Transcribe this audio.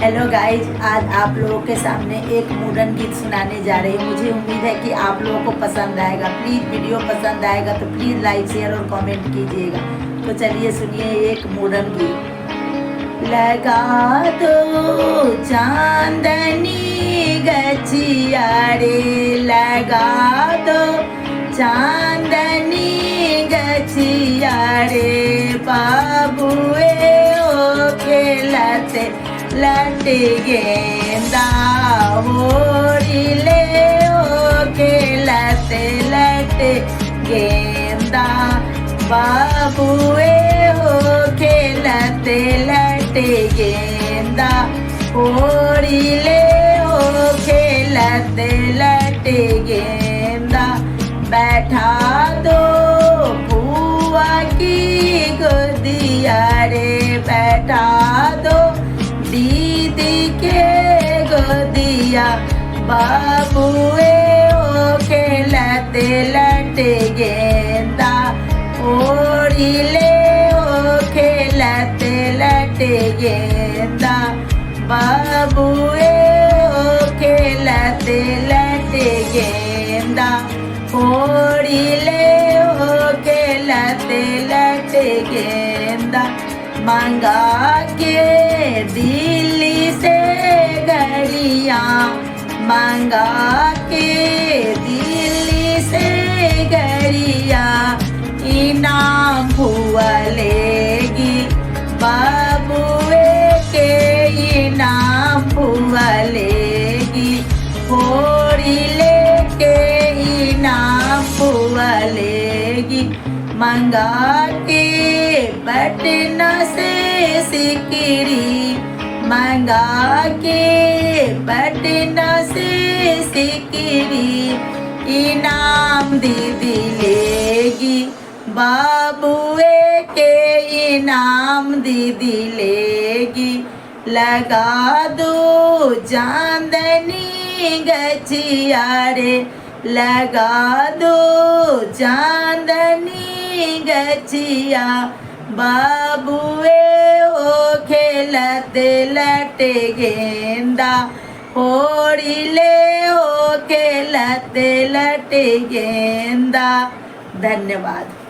Hello guys, आज आप लोगों के सामने एक मॉडर्न गीत सुनाने जा रही हूँ। मुझे उम्मीद है कि आप लोगों को पसंद आएगा। प्लीज़ वीडियो पसंद आएगा तो प्लीज़ लाइक शेयर और कमेंट कीजिएगा। तो चलिए सुनिए एक मॉडर्न गीत। लगा दो चांदनी गछिया रे, लगा दो चांदनी गछिया रे, बाबुए ओ खेलते लट गेंदा होरिले ओ खेलते लट गेंदा, बाबुए हो खेलते लट गेंदा होरिले ओ खेलते लट गेंदा। बैठा दो बुआ की गोदिया रे, बैठा दो दीदी के गोदिया, बाबुए ओ खेलते लट गेंदा ओढ़िले ओ खेलते लट गेंदा, बाबुए ओ खेलते लट गेंदा ओढ़िले ओ खेलते लट गेंदा। मंगा के दिल्ली से घड़ियाँ, मंगा के दिल्ली से घड़ियाँ, इनाम हुआ लेगी बाबुए के, इनाम हुआ लेगी होरी लेके, इनाम हुआ लेगी। मंगा के पटना से सिकरी, मंगा के पटना से सिकरी, इनाम दीदी लेगी बाबुए के, इनाम दीदी लेगी। लगा दो चांदनी गछिया रे, लगा दो चांदनी गछिया, बाबुए ओ खेलते लट गेंदा होरिले ओ खेलते लट गेंदा। धन्यवाद।